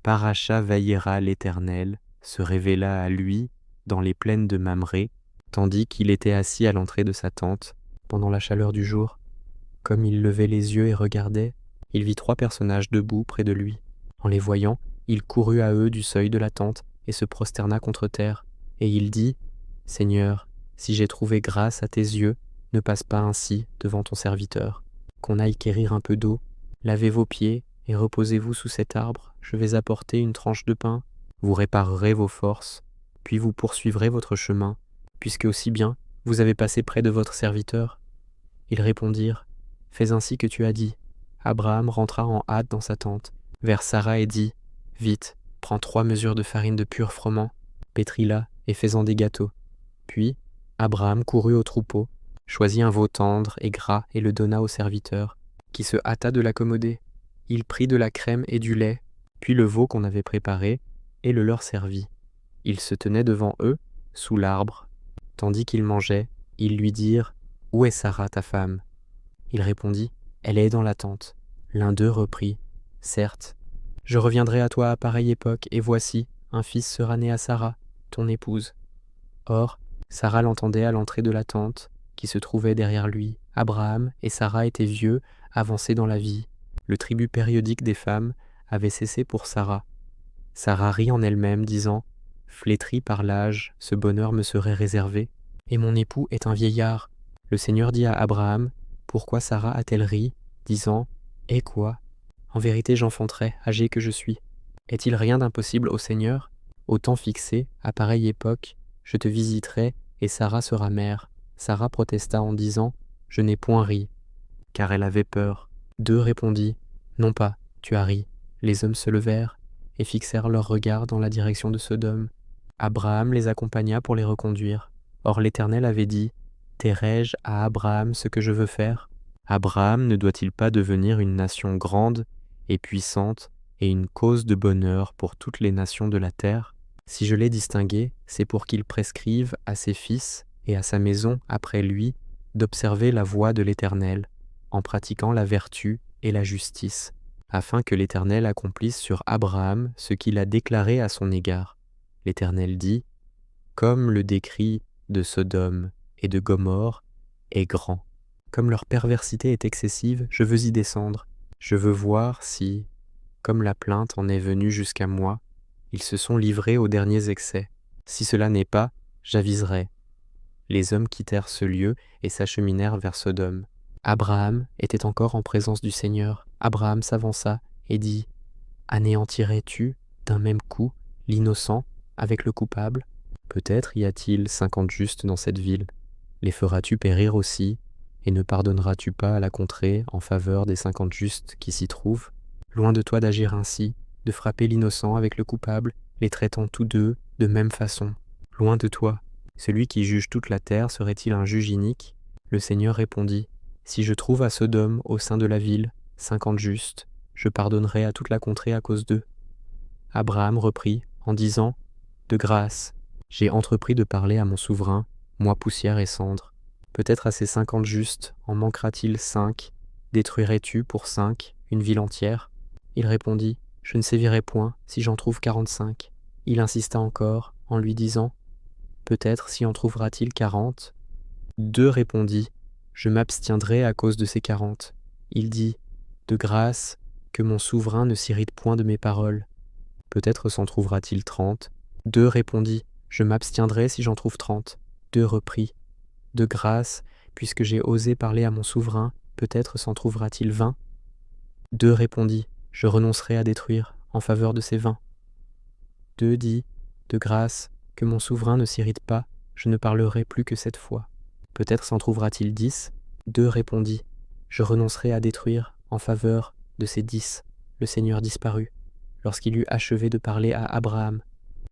Paracha Vayera l'Éternel se révéla à lui dans les plaines de Mamré, tandis qu'il était assis à l'entrée de sa tente, pendant la chaleur du jour. Comme il levait les yeux et regardait, il vit 3 personnages debout près de lui. En les voyant, il courut à eux du seuil de la tente et se prosterna contre terre. Et il dit, « Seigneur, si j'ai trouvé grâce à tes yeux, ne passe pas ainsi devant ton serviteur. Qu'on aille quérir un peu d'eau, lavez vos pieds et reposez-vous sous cet arbre, je vais apporter une tranche de pain, vous réparerez vos forces, puis vous poursuivrez votre chemin, puisque aussi bien vous avez passé près de votre serviteur. » Ils répondirent, « Fais ainsi que tu as dit. » Abraham rentra en hâte dans sa tente, vers Sarah et dit, « Vite, prends 3 mesures de farine de pur froment, pétris-la et fais-en des gâteaux. » Puis Abraham courut au troupeau, choisit un veau tendre et gras et le donna au serviteur, qui se hâta de l'accommoder. Il prit de la crème et du lait, puis le veau qu'on avait préparé, et le leur servit. Il se tenait devant eux, sous l'arbre. Tandis qu'ils mangeaient, ils lui dirent, « Où est Sarah, ta femme ?» Il répondit, « Elle est dans la tente. » L'un d'eux reprit, « Certes, je reviendrai à toi à pareille époque, et voici, un fils sera né à Sarah, ton épouse. » Or, Sarah l'entendait à l'entrée de la tente, qui se trouvait derrière lui. Abraham et Sarah étaient vieux, avancés dans la vie. Le tribut périodique des femmes avait cessé pour Sarah. Sarah rit en elle-même, disant, « Flétrie par l'âge, ce bonheur me serait réservé, et mon époux est un vieillard. » Le Seigneur dit à Abraham, « Pourquoi Sarah a-t-elle ri, disant, « Eh quoi? En vérité j'enfanterai, âgé que je suis. Est-il rien d'impossible au Seigneur? Au temps fixé, à pareille époque, je te visiterai, et Sarah sera mère. » Sarah protesta en disant, « Je n'ai point ri, car elle avait peur. » Deux répondit, « Non pas, tu as ri. » Les hommes se levèrent et fixèrent leurs regards dans la direction de Sodome. Abraham les accompagna pour les reconduire. Or l'Éternel avait dit, « Tairai-je à Abraham ce que je veux faire? Abraham ne doit-il pas devenir une nation grande et puissante et une cause de bonheur pour toutes les nations de la terre? Si je l'ai distingué, c'est pour qu'il prescrive à ses fils et à sa maison après lui d'observer la voie de l'Éternel, en pratiquant la vertu et la justice, afin que l'Éternel accomplisse sur Abraham ce qu'il a déclaré à son égard. L'Éternel dit, « Comme le décrit de Sodome et de Gomorrhe est grand, comme leur perversité est excessive, je veux y descendre. Je veux voir si, comme la plainte en est venue jusqu'à moi, ils se sont livrés aux derniers excès. Si cela n'est pas, j'aviserai. » Les hommes quittèrent ce lieu et s'acheminèrent vers Sodome. Abraham était encore en présence du Seigneur. Abraham s'avança et dit, « Anéantirais-tu d'un même coup l'innocent avec le coupable? Peut-être y a-t-il 50 justes dans cette ville. Les feras-tu périr aussi, et ne pardonneras-tu pas à la contrée en faveur des 50 justes qui s'y trouvent? Loin de toi d'agir ainsi, de frapper l'innocent avec le coupable, les traitant tous deux de même façon. Loin de toi. Celui qui juge toute la terre serait-il un juge inique? » Le Seigneur répondit, « Si je trouve à Sodome, au sein de la ville, 50 justes, je pardonnerai à toute la contrée à cause d'eux. » Abraham reprit en disant, « De grâce, j'ai entrepris de parler à mon souverain, moi poussière et cendre. Peut-être à ces 50 justes en manquera-t-il 5? Détruirais-tu pour 5 une ville entière? » Il répondit, « Je ne sévirai point si j'en trouve 45. » Il insista encore en lui disant, « Peut-être s'y en trouvera-t-il 40. » Deux répondit, « Je m'abstiendrai à cause de ces 40. » Il dit, « De grâce, que mon souverain ne s'irrite point de mes paroles. Peut-être s'en trouvera-t-il 30. » Deux répondit, « Je m'abstiendrai si j'en trouve 30. » Deux reprit, « De grâce, puisque j'ai osé parler à mon souverain, peut-être s'en trouvera-t-il 20. » Deux répondit, « Je renoncerai à détruire en faveur de ces 20. » Deux dit, « De grâce, que mon souverain ne s'irrite pas, je ne parlerai plus que cette fois. Peut-être s'en trouvera-t-il 10. » Deux répondit, « Je renoncerai à détruire en faveur de ces 10. » Le Seigneur disparut, lorsqu'il eut achevé de parler à Abraham.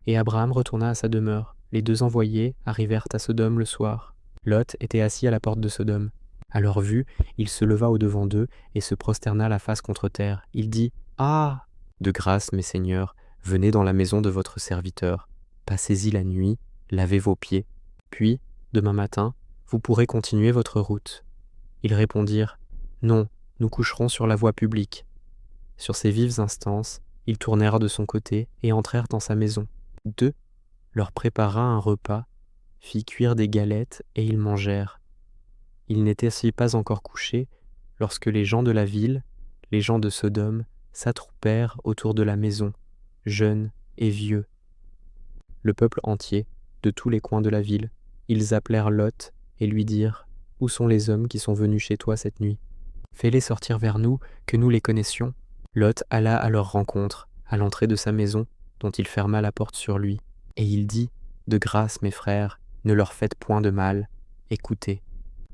Et Abraham retourna à sa demeure. Les deux envoyés arrivèrent à Sodome le soir. Lot était assis à la porte de Sodome. À leur vue, il se leva au-devant d'eux et se prosterna la face contre terre. Il dit, « Ah! De grâce, mes seigneurs, venez dans la maison de votre serviteur. Passez-y la nuit, lavez vos pieds. Puis, demain matin, vous pourrez continuer votre route. » Ils répondirent, « Non, nous coucherons sur la voie publique. » Sur ces vives instances, Ils tournèrent de son côté et entrèrent dans sa maison. 2 leur prépara un repas, fit cuire des galettes et ils mangèrent. Ils n'étaient ainsi pas encore couchés lorsque les gens de la ville, les gens de Sodome, s'attroupèrent autour de la maison, jeunes et vieux. Le peuple entier, de tous les coins de la ville, ils appelèrent Lot et lui dirent « Où sont les hommes qui sont venus chez toi cette nuit ? Fais-les sortir vers nous, que nous les connaissions. » Lot alla à leur rencontre, à l'entrée de sa maison, dont il ferma la porte sur lui. Et il dit « De grâce, mes frères, ne leur faites point de mal. Écoutez,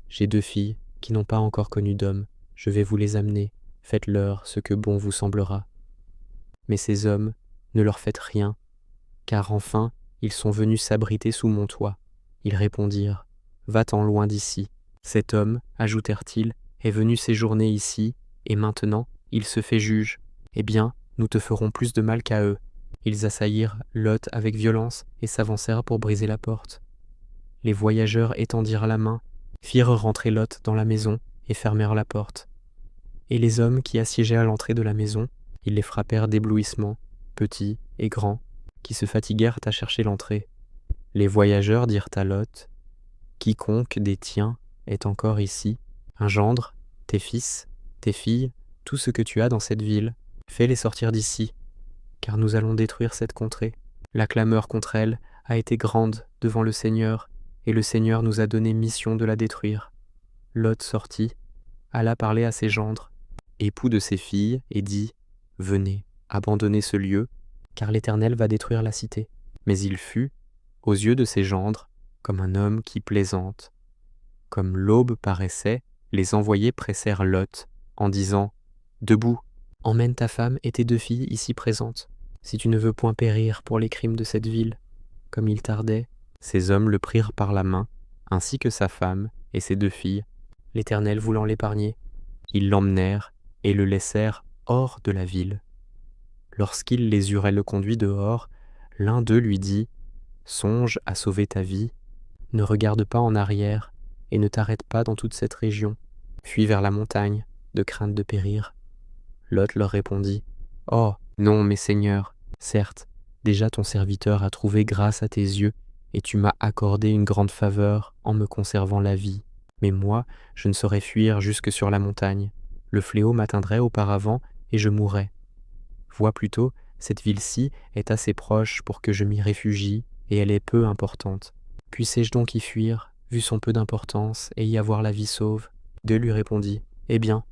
j'ai 2 filles qui n'ont pas encore connu d'homme. Je vais vous les amener. Faites-leur ce que bon vous semblera. Mais ces hommes, ne leur faites rien, car enfin, ils sont venus s'abriter sous mon toit. » Ils répondirent « Va-t'en loin d'ici. » Cet homme, ajoutèrent-ils, est venu séjourner ici, et maintenant, il se fait juge. Eh bien, nous te ferons plus de mal qu'à eux. Ils assaillirent Lot avec violence et s'avancèrent pour briser la porte. Les voyageurs étendirent la main, firent rentrer Lot dans la maison et fermèrent la porte. Et les hommes qui assiégeaient à l'entrée de la maison, ils les frappèrent d'éblouissements, petits et grands, qui se fatiguèrent à chercher l'entrée. Les voyageurs dirent à Lot, « Quiconque des tiens est encore ici, un gendre, tes fils, tes filles, tout ce que tu as dans cette ville, fais-les sortir d'ici, car nous allons détruire cette contrée. La clameur contre elle a été grande devant le Seigneur, et le Seigneur nous a donné mission de la détruire. » Lot sortit, alla parler à ses gendres, époux de ses filles, et dit, « Venez, abandonnez ce lieu, car l'Éternel va détruire la cité. » Mais il fut, aux yeux de ses gendres, comme un homme qui plaisante. Comme l'aube paraissait, les envoyés pressèrent Lot, en disant, « Debout, emmène ta femme et tes 2 filles ici présentes, si tu ne veux point périr pour les crimes de cette ville. » Comme il tardait, ces hommes le prirent par la main, ainsi que sa femme et ses 2 filles, l'Éternel voulant l'épargner. Ils l'emmenèrent et le laissèrent hors de la ville. Lorsqu'il les eut le conduit dehors, l'un d'eux lui dit, « Songe à sauver ta vie, ne regarde pas en arrière et ne t'arrête pas dans toute cette région. Fuis vers la montagne, de crainte de périr. » Lot leur répondit, « Oh, non, mes seigneurs, certes, déjà ton serviteur a trouvé grâce à tes yeux, et tu m'as accordé une grande faveur en me conservant la vie. Mais moi, je ne saurais fuir jusque sur la montagne. Le fléau m'atteindrait auparavant, et je mourrais. Vois plutôt, cette ville-ci est assez proche pour que je m'y réfugie, et elle est peu importante. Puissé-je donc y fuir, vu son peu d'importance, et y avoir la vie sauve ?» Dieu lui répondit, « Eh bien,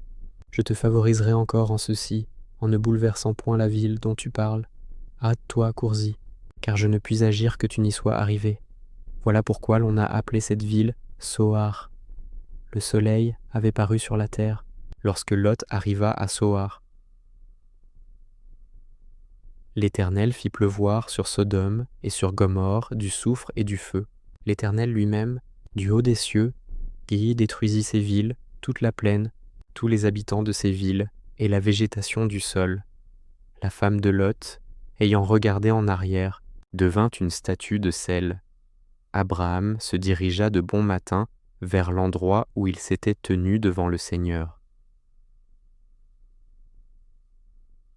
je te favoriserai encore en ceci, en ne bouleversant point la ville dont tu parles. Hâte-toi, cours-y, car je ne puis agir que tu n'y sois arrivé. Voilà pourquoi l'on a appelé cette ville Soar. » Le soleil avait paru sur la terre lorsque Lot arriva à Soar. L'Éternel fit pleuvoir sur Sodome et sur Gomorrhe du soufre et du feu. L'Éternel lui-même, du haut des cieux, qui détruisit ces villes, toute la plaine, tous les habitants de ces villes et la végétation du sol. La femme de Lot, ayant regardé en arrière, devint une statue de sel. Abraham se dirigea de bon matin vers l'endroit où il s'était tenu devant le Seigneur.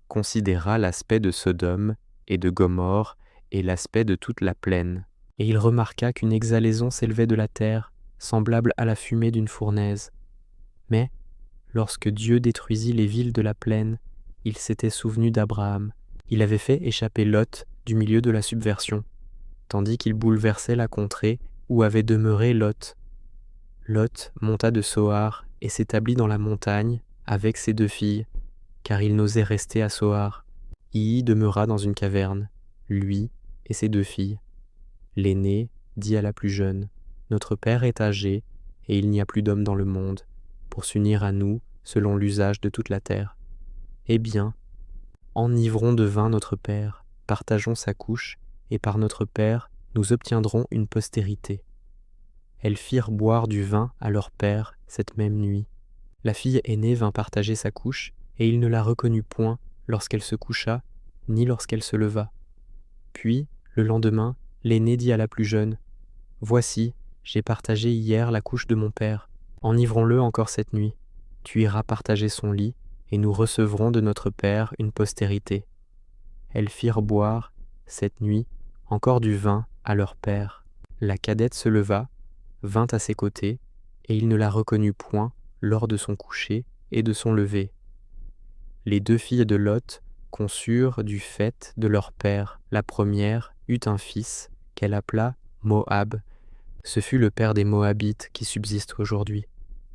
Considéra l'aspect de Sodome et de Gomorrhe et l'aspect de toute la plaine, et il remarqua qu'une exhalaison s'élevait de la terre, semblable à la fumée d'une fournaise. Mais, lorsque Dieu détruisit les villes de la plaine, il s'était souvenu d'Abraham. Il avait fait échapper Lot du milieu de la subversion, tandis qu'il bouleversait la contrée où avait demeuré Lot. Lot monta de Soar et s'établit dans la montagne avec ses 2 filles, car il n'osait rester à Soar. Il y demeura dans une caverne, lui et ses 2 filles. L'aînée dit à la plus jeune, « Notre père est âgé, et il n'y a plus d'homme dans le monde, pour s'unir à nous selon l'usage de toute la terre. Eh bien, enivrons de vin notre père, partageons sa couche, et par notre père nous obtiendrons une postérité. » Elles firent boire du vin à leur père cette même nuit. La fille aînée vint partager sa couche, et il ne la reconnut point lorsqu'elle se coucha, ni lorsqu'elle se leva. Puis, le lendemain, l'aînée dit à la plus jeune, « Voici, j'ai partagé hier la couche de mon père. Enivrons-le encore cette nuit. Tu iras partager son lit, et nous recevrons de notre père une postérité. » elles firent boire, cette nuit, encore du vin à leur père. La cadette se leva, vint à ses côtés, et il ne la reconnut point lors de son coucher et de son lever. Les 2 filles de Lot conçurent du fait de leur père. La première eut un fils qu'elle appela Moab. Ce fut le père des Moabites qui subsistent aujourd'hui.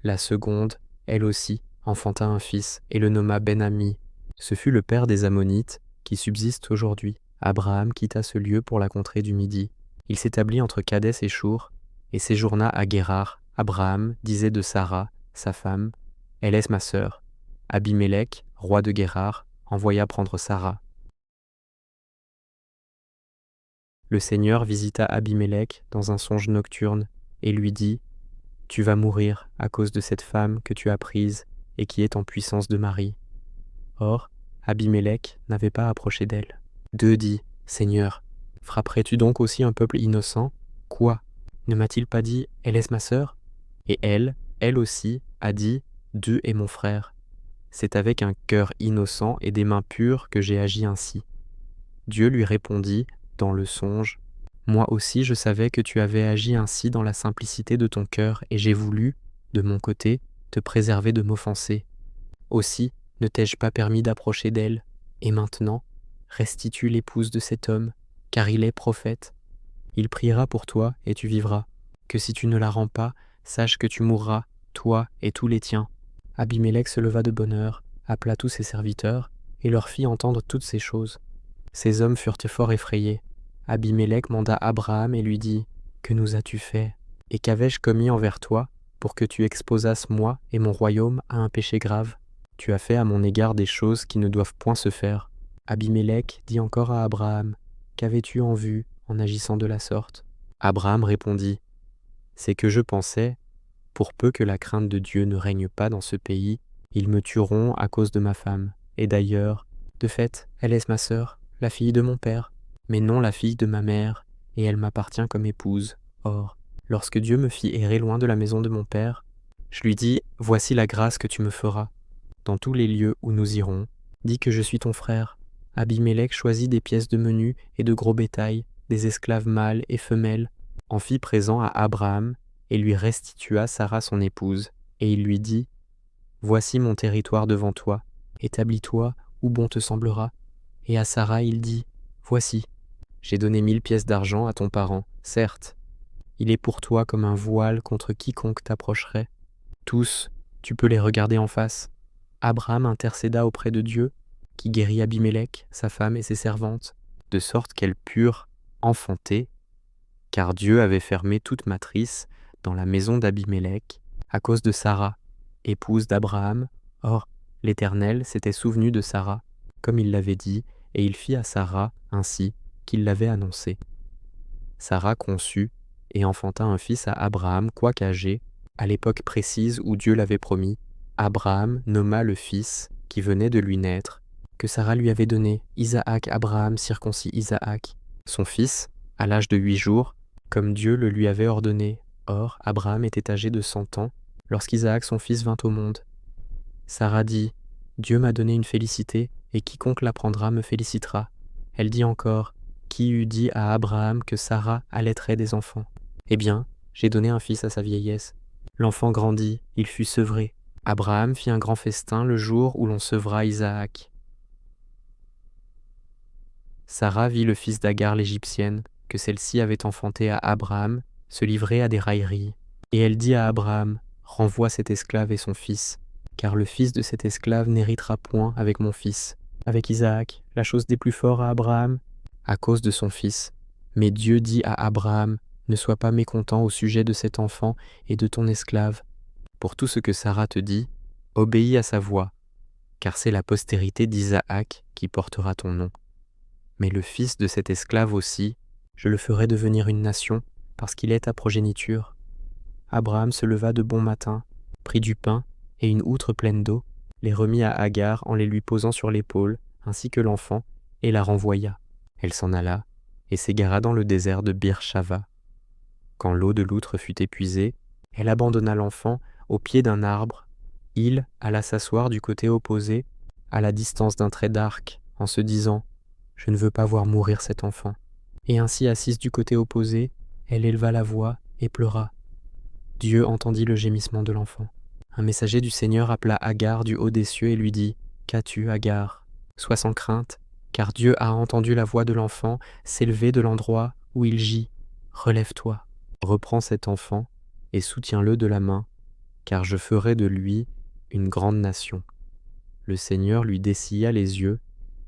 La seconde, elle aussi, enfanta un fils et le nomma Ben-Ami. Ce fut le père des Ammonites qui subsistent aujourd'hui. Abraham quitta ce lieu pour la contrée du Midi. Il s'établit entre Kadès et Shur et séjourna à Guérar. Abraham disait de Sarah, sa femme, « Elle est ma sœur ». Abimélec, roi de Guérar, envoya prendre Sarah. Le Seigneur visita Abimélec dans un songe nocturne et lui dit « Tu vas mourir à cause de cette femme que tu as prise et qui est en puissance de mari. » Or, Abimélec n'avait pas approché d'elle. Dieu dit « Seigneur, frapperais-tu donc aussi un peuple innocent ? Quoi ? Ne m'a-t-il pas dit « Elle est ma sœur ?» Et elle aussi, a dit « Dieu est mon frère. » C'est avec un cœur innocent et des mains pures que j'ai agi ainsi. Dieu lui répondit dans le songe, « Moi aussi je savais que tu avais agi ainsi dans la simplicité de ton cœur, et j'ai voulu, de mon côté, te préserver de m'offenser. Aussi ne t'ai-je pas permis d'approcher d'elle, et maintenant, restitue l'épouse de cet homme, car il est prophète. Il priera pour toi, et tu vivras. Que si tu ne la rends pas, sache que tu mourras, toi et tous les tiens. » Abimélec se leva de bonne heure, appela tous ses serviteurs, et leur fit entendre toutes ces choses. Ces hommes furent fort effrayés. Abimélec manda Abraham et lui dit, « Que nous as-tu fait? Et qu'avais-je commis envers toi, pour que tu exposasses moi et mon royaume à un péché grave? Tu as fait à mon égard des choses qui ne doivent point se faire. » Abimélec dit encore à Abraham, « Qu'avais-tu en vue en agissant de la sorte? » Abraham répondit, « C'est que je pensais, pour peu que la crainte de Dieu ne règne pas dans ce pays, ils me tueront à cause de ma femme. Et d'ailleurs, de fait, elle est ma sœur, la fille de mon père, mais non la fille de ma mère, et elle m'appartient comme épouse. Or, lorsque Dieu me fit errer loin de la maison de mon père, je lui dis, voici la grâce que tu me feras. Dans tous les lieux où nous irons, dis que je suis ton frère. » Abimélec choisit des pièces de menu et de gros bétail, des esclaves mâles et femelles, en fit présent à Abraham, et lui restitua Sarah son épouse. Et il lui dit, « Voici mon territoire devant toi, établis-toi où bon te semblera. » Et à Sarah il dit, « Voici, j'ai donné 1000 pièces d'argent à ton parent, certes. Il est pour toi comme un voile contre quiconque t'approcherait. Tous, tu peux les regarder en face. » Abraham intercéda auprès de Dieu, qui guérit Abimélec, sa femme et ses servantes, de sorte qu'elles purent enfanter, car Dieu avait fermé toute matrice dans la maison d'Abimélec à cause de Sarah, épouse d'Abraham. Or, l'Éternel s'était souvenu de Sarah, comme il l'avait dit, et il fit à Sarah ainsi qu'il l'avait annoncé. Sarah conçut et enfanta un fils à Abraham, quoique âgé, à l'époque précise où Dieu l'avait promis. Abraham nomma le fils qui venait de lui naître, que Sarah lui avait donné, Isaac. Abraham circoncit Isaac, son fils, à l'âge de 8 jours, comme Dieu le lui avait ordonné. Or, Abraham était âgé de 100 ans, lorsqu'Isaac son fils vint au monde. Sarah dit, « Dieu m'a donné une félicité, et quiconque la prendra me félicitera. » Elle dit encore, « Qui eût dit à Abraham que Sarah allaiterait des enfants? Eh bien, j'ai donné un fils à sa vieillesse. L'enfant grandit, il fut sevré. Abraham fit un grand festin le jour où l'on sevra Isaac. Sarah vit le fils d'Agar l'Égyptienne, que celle-ci avait enfanté à Abraham, se livrer à des railleries. Et elle dit à Abraham, « Renvoie cet esclave et son fils, car le fils de cet esclave n'héritera point avec mon fils. » Avec Isaac, la chose des plus forts à Abraham, à cause de son fils. Mais Dieu dit à Abraham, « Ne sois pas mécontent au sujet de cet enfant et de ton esclave. Pour tout ce que Sarah te dit, obéis à sa voix, car c'est la postérité d'Isaac qui portera ton nom. Mais le fils de cet esclave aussi, je le ferai devenir une nation, parce qu'il est ta progéniture. » Abraham se leva de bon matin, prit du pain et une outre pleine d'eau, les remit à Agar en les lui posant sur l'épaule, ainsi que l'enfant, et la renvoya. Elle s'en alla et s'égara dans le désert de Bir-Shava. Quand l'eau de l'outre fut épuisée, elle abandonna l'enfant au pied d'un arbre. Il alla s'asseoir du côté opposé, à la distance d'un trait d'arc, en se disant, je ne veux pas voir mourir cet enfant. » Et ainsi assise du côté opposé, elle éleva la voix et pleura. Dieu entendit le gémissement de l'enfant. Un messager du Seigneur appela Agar du haut des cieux et lui dit « Qu'as-tu, Agar ? Sois sans crainte, car Dieu a entendu la voix de l'enfant s'élever de l'endroit où il gît. Relève-toi, reprends cet enfant et soutiens-le de la main, car je ferai de lui une grande nation. » Le Seigneur lui dessilla les yeux,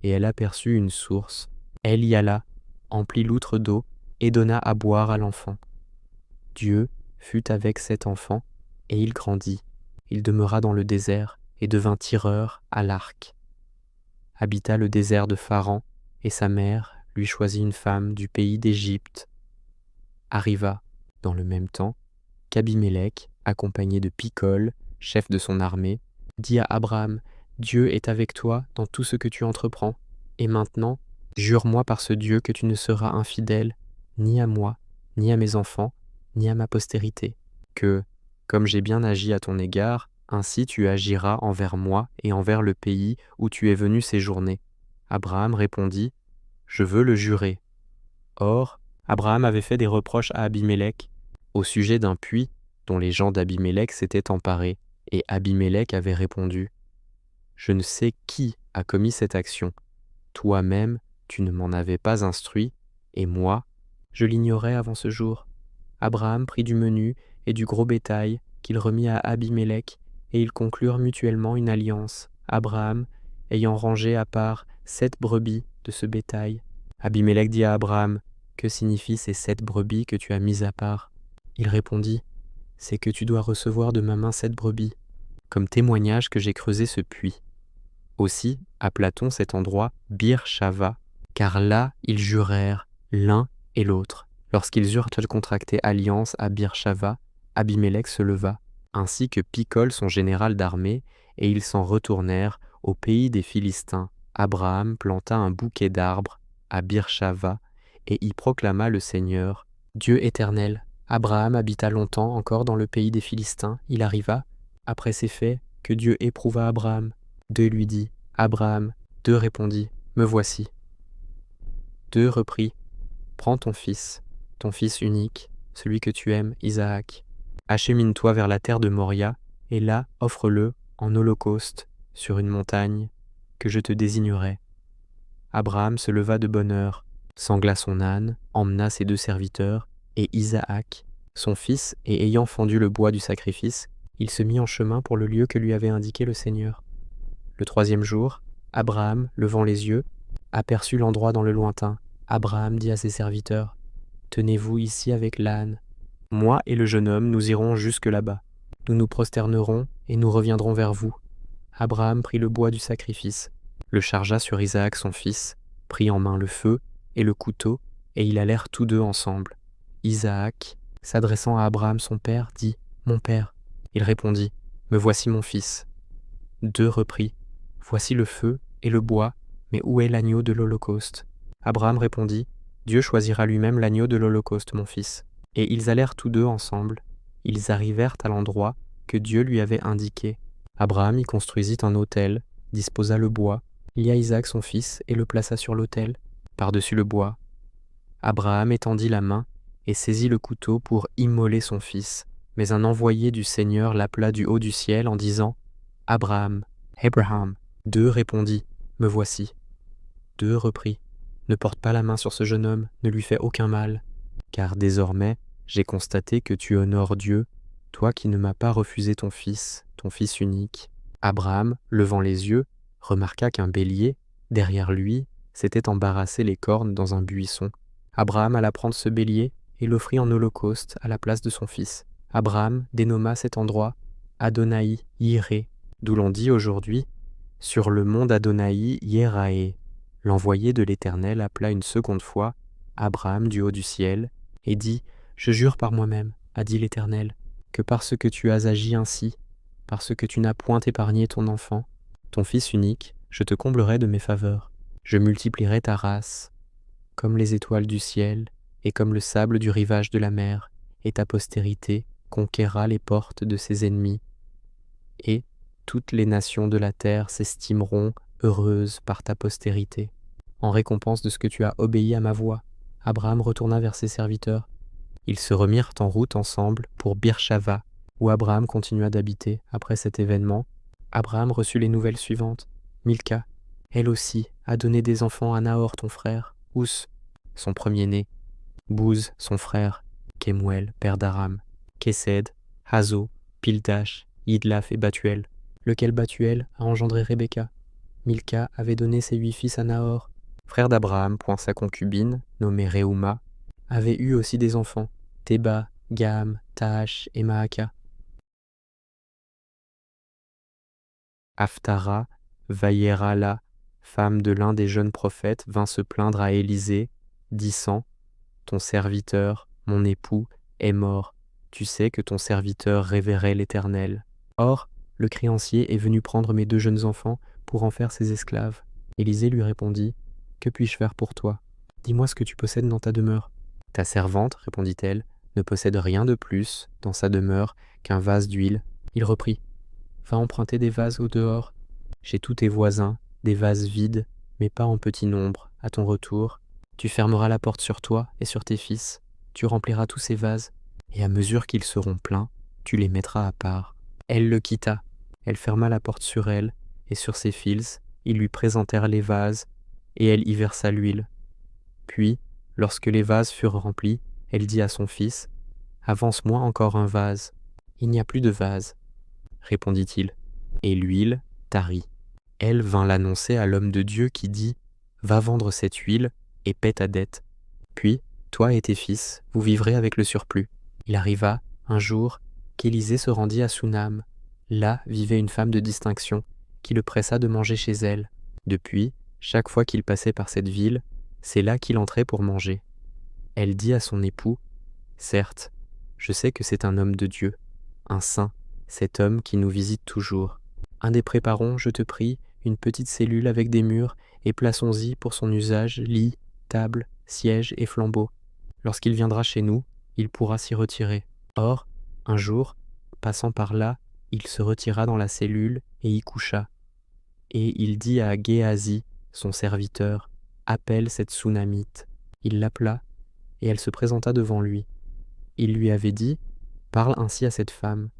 et elle aperçut une source. Elle y alla, emplit l'outre d'eau, et donna à boire à l'enfant. Dieu fut avec cet enfant, et il grandit. Il demeura dans le désert, et devint tireur à l'arc. Habita le désert de Pharan, et sa mère lui choisit une femme du pays d'Égypte. Arriva, dans le même temps, qu'Abimélec, accompagné de Picol, chef de son armée, dit à Abraham, « Dieu est avec toi dans tout ce que tu entreprends. Et maintenant, jure-moi par ce Dieu que tu ne seras infidèle, ni à moi, ni à mes enfants, ni à ma postérité, que, comme j'ai bien agi à ton égard, ainsi tu agiras envers moi et envers le pays où tu es venu séjourner. » Abraham répondit, « Je veux le jurer. » Or, Abraham avait fait des reproches à Abimélec au sujet d'un puits dont les gens d'Abimélec s'étaient emparés, et Abimélec avait répondu, « Je ne sais qui a commis cette action. Toi-même, tu ne m'en avais pas instruit, et moi, je l'ignorais avant ce jour. » Abraham prit du menu et du gros bétail qu'il remit à Abimélec, et ils conclurent mutuellement une alliance, Abraham ayant rangé à part 7 brebis de ce bétail. Abimélec dit à Abraham, « Que signifient ces 7 brebis que tu as mises à part ?» Il répondit, « C'est que tu dois recevoir de ma main 7 brebis, comme témoignage que j'ai creusé ce puits. » Aussi appela-t-on cet endroit Bir-Shava, car là ils jurèrent l'un et l'autre. Lorsqu'ils eurent contracté alliance à Bir-Shava, Abimélec se leva, ainsi que Picol son général d'armée, et ils s'en retournèrent au pays des Philistins. Abraham planta un bouquet d'arbres à Bir-Shava et y proclama le Seigneur, Dieu éternel. Abraham habita longtemps encore dans le pays des Philistins. Il arriva, après ces faits, que Dieu éprouva Abraham. Dieu lui dit, Abraham. Dieu répondit, me voici. Dieu reprit, prends ton fils unique, celui que tu aimes, Isaac. Achemine-toi vers la terre de Moria, et là offre-le en holocauste sur une montagne que je te désignerai. Abraham se leva de bonne heure, sangla son âne, emmena ses 2 serviteurs, et Isaac, son fils, et ayant fendu le bois du sacrifice, il se mit en chemin pour le lieu que lui avait indiqué le Seigneur. Le 3e jour, Abraham, levant les yeux, aperçut l'endroit dans le lointain. Abraham dit à ses serviteurs, « Tenez-vous ici avec l'âne. Moi et le jeune homme, nous irons jusque là-bas. Nous nous prosternerons et nous reviendrons vers vous. » Abraham prit le bois du sacrifice, le chargea sur Isaac son fils, prit en main le feu et le couteau, et ils allèrent tous 2 ensemble. Isaac, s'adressant à Abraham son père, dit, « Mon père. » Il répondit, « Me voici mon fils. » Dieu reprit, « Voici le feu et le bois, mais où est l'agneau de l'Holocauste ?» Abraham répondit, « Dieu choisira lui-même l'agneau de l'Holocauste, mon fils. » Et ils allèrent tous 2 ensemble. Ils arrivèrent à l'endroit que Dieu lui avait indiqué. Abraham y construisit un autel, disposa le bois, lia Isaac son fils et le plaça sur l'autel, par-dessus le bois. Abraham étendit la main et saisit le couteau pour immoler son fils. Mais un envoyé du Seigneur l'appela du haut du ciel en disant, « Abraham, Abraham. » Dieu répondit, « Me voici. » Dieu reprit, « Ne porte pas la main sur ce jeune homme, ne lui fais aucun mal, car désormais j'ai constaté que tu honores Dieu, toi qui ne m'as pas refusé ton fils unique. » Abraham, levant les yeux, remarqua qu'un bélier, derrière lui, s'était embarrassé les cornes dans un buisson. Abraham alla prendre ce bélier et l'offrit en holocauste à la place de son fils. Abraham dénomma cet endroit Adonai Yireh, d'où l'on dit aujourd'hui « Sur le mont d'Adonai Yerae ». L'envoyé de l'Éternel appela une seconde fois Abraham du haut du ciel et dit « Je jure par moi-même, a dit l'Éternel, que parce que tu as agi ainsi, parce que tu n'as point épargné ton enfant, ton fils unique, je te comblerai de mes faveurs. Je multiplierai ta race, comme les étoiles du ciel et comme le sable du rivage de la mer, et ta postérité conquérera les portes de ses ennemis. Et toutes les nations de la terre s'estimeront heureuses par ta postérité. en récompense de ce que tu as obéi à ma voix. » Abraham retourna vers ses serviteurs. Ils se remirent en route ensemble pour Bir-Shava, où Abraham continua d'habiter. Après cet événement, Abraham reçut les nouvelles suivantes. Milca, elle aussi, a donné des enfants à Nahor, ton frère, Ous, son premier-né, Bouz, son frère, Kemuel, père d'Aram, Kesed, Hazo, Pildash, Idlaf et Batuel, lequel Batuel a engendré Rebecca. Milca avait donné ses 8 fils à Nahor, frère d'Abraham, sa concubine, nommée Reuma, avait eu aussi des enfants, Théba, Gaham, Tahash et Maaka. Aphtara, Vayera-la, femme de l'un des jeunes prophètes, vint se plaindre à Élisée, disant « Ton serviteur, mon époux, est mort. Tu sais que ton serviteur révérait l'Éternel. Or, le créancier est venu prendre mes 2 jeunes enfants pour en faire ses esclaves. » Élisée lui répondit « Que puis-je faire pour toi? Dis-moi ce que tu possèdes dans ta demeure. » « Ta servante, répondit-elle, ne possède rien de plus dans sa demeure qu'un vase d'huile. » Il reprit « Va emprunter des vases au dehors. Chez tous tes voisins, des vases vides, mais pas en petit nombre. À ton retour, tu fermeras la porte sur toi et sur tes fils. Tu rempliras tous ces vases, et à mesure qu'ils seront pleins, tu les mettras à part. » Elle le quitta. Elle ferma la porte sur elle et sur ses fils. Ils lui présentèrent les vases, et elle y versa l'huile. Puis, lorsque les vases furent remplis, elle dit à son fils, « Avance-moi encore un vase. »« Il n'y a plus de vase, » répondit-il, et l'huile tarit. Elle vint l'annoncer à l'homme de Dieu qui dit, « Va vendre cette huile et paie ta dette. Puis, toi et tes fils, vous vivrez avec le surplus. » Il arriva, un jour, qu'Élisée se rendit à Sunam. Là vivait une femme de distinction, qui le pressa de manger chez elle. Depuis, chaque fois qu'il passait par cette ville, c'est là qu'il entrait pour manger. Elle dit à son époux, « Certes, je sais que c'est un homme de Dieu, un saint, cet homme qui nous visite toujours. Préparons, je te prie, une petite cellule avec des murs et plaçons-y pour son usage lit, table, siège et flambeau. Lorsqu'il viendra chez nous, il pourra s'y retirer. » Or, un jour, passant par là, il se retira dans la cellule et y coucha. Et il dit à Géhazi, son serviteur, « Appelle cette Sunamite. » Il l'appela, et elle se présenta devant lui. Il lui avait dit, « Parle ainsi à cette femme.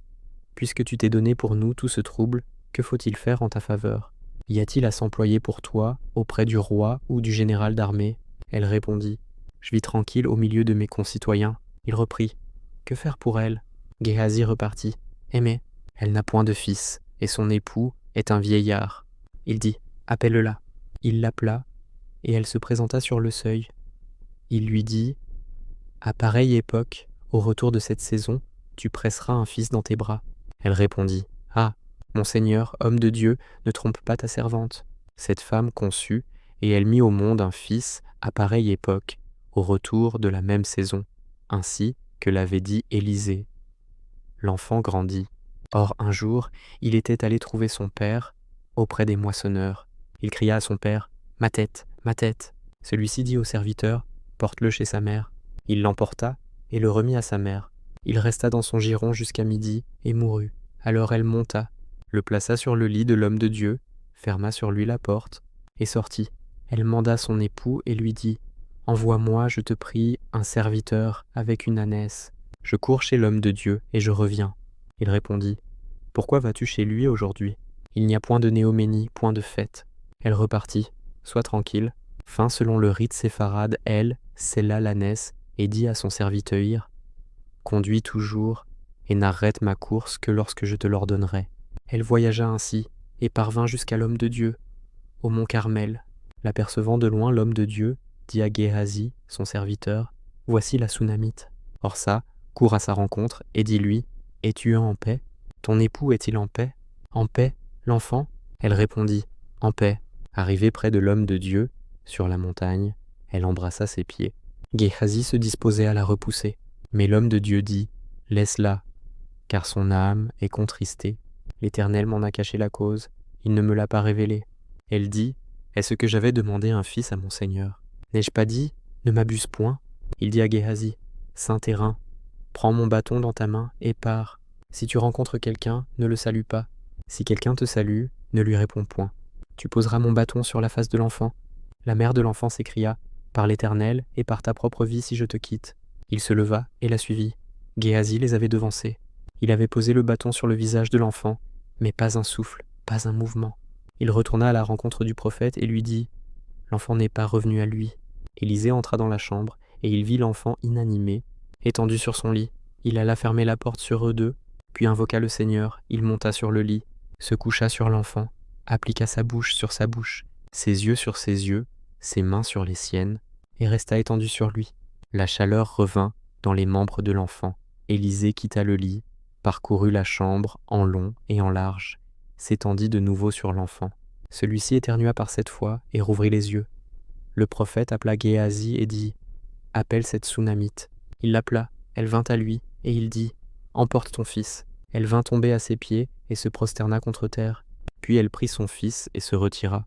Puisque tu t'es donné pour nous tout ce trouble, que faut-il faire en ta faveur? Y a-t-il à s'employer pour toi auprès du roi ou du général d'armée ?» Elle répondit, « Je vis tranquille au milieu de mes concitoyens. » Il reprit, « Que faire pour elle ?» Géhazi repartit, « Mais elle n'a point de fils, et son époux est un vieillard. » Il dit, « Appelle-la. » Il l'appela, et elle se présenta sur le seuil. Il lui dit, « À pareille époque, au retour de cette saison, tu presseras un fils dans tes bras. » Elle répondit, « Ah, mon Seigneur, homme de Dieu, ne trompe pas ta servante. » Cette femme conçut, et elle mit au monde un fils à pareille époque, au retour de la même saison, ainsi que l'avait dit Élisée. L'enfant grandit. Or un jour, il était allé trouver son père auprès des moissonneurs. Il cria à son père, « Ma tête, ma tête !» Celui-ci dit au serviteur, « Porte-le chez sa mère. » Il l'emporta et le remit à sa mère. Il resta dans son giron jusqu'à midi et mourut. Alors elle monta, le plaça sur le lit de l'homme de Dieu, ferma sur lui la porte et sortit. Elle manda son époux et lui dit, « Envoie-moi, je te prie, un serviteur avec une ânesse. Je cours chez l'homme de Dieu et je reviens. » Il répondit, « Pourquoi vas-tu chez lui aujourd'hui? Il n'y a point de néoménie, point de fête. » Elle repartit, « Sois tranquille. » Fin selon le rite séfarade, elle sella l'ânesse et dit à son serviteur, « Conduis toujours et n'arrête ma course que lorsque je te l'ordonnerai. » Elle voyagea ainsi et parvint jusqu'à l'homme de Dieu, au mont Carmel. L'apercevant de loin, l'homme de Dieu dit à Géhazi, son serviteur, « Voici la Sunamite. » Orsa court à sa rencontre et dit-lui, « Es-tu en paix? Ton époux est-il en paix? En paix, l'enfant ?» Elle répondit, « En paix. » Arrivée près de l'homme de Dieu, sur la montagne, elle embrassa ses pieds. Géhazi se disposait à la repousser, mais l'homme de Dieu dit, « Laisse-la, car son âme est contristée. L'Éternel m'en a caché la cause, il ne me l'a pas révélée. » Elle dit, « Est-ce que j'avais demandé un fils à mon Seigneur? N'ai-je pas dit, ne m'abuse point? » Il dit à Géhazi, « Saint terrain, prends mon bâton dans ta main et pars. Si tu rencontres quelqu'un, ne le salue pas. Si quelqu'un te salue, ne lui réponds point. Tu poseras mon bâton sur la face de l'enfant. La mère de l'enfant s'écria « Par l'Éternel et par ta propre vie si je te quitte ». Il se leva et la suivit. Géasi les avait devancés. Il avait posé le bâton sur le visage de l'enfant, mais pas un souffle, pas un mouvement. Il retourna à la rencontre du prophète et lui dit « L'enfant n'est pas revenu à lui ». Élisée entra dans la chambre, et il vit l'enfant inanimé, étendu sur son lit. Il alla fermer la porte sur eux deux, puis invoqua le Seigneur. Il monta sur le lit, se coucha sur l'enfant, appliqua sa bouche sur sa bouche, ses yeux sur ses yeux, ses mains sur les siennes, et resta étendu sur lui. La chaleur revint dans les membres de l'enfant. Élisée quitta le lit, parcourut la chambre en long et en large, s'étendit de nouveau sur l'enfant. Celui-ci éternua par cette fois et rouvrit les yeux. Le prophète appela Géasi et dit « Appelle cette Sunamite ». Il l'appela, elle vint à lui, et il dit « Emporte ton fils ». Elle vint tomber à ses pieds et se prosterna contre terre. Puis elle prit son fils et se retira.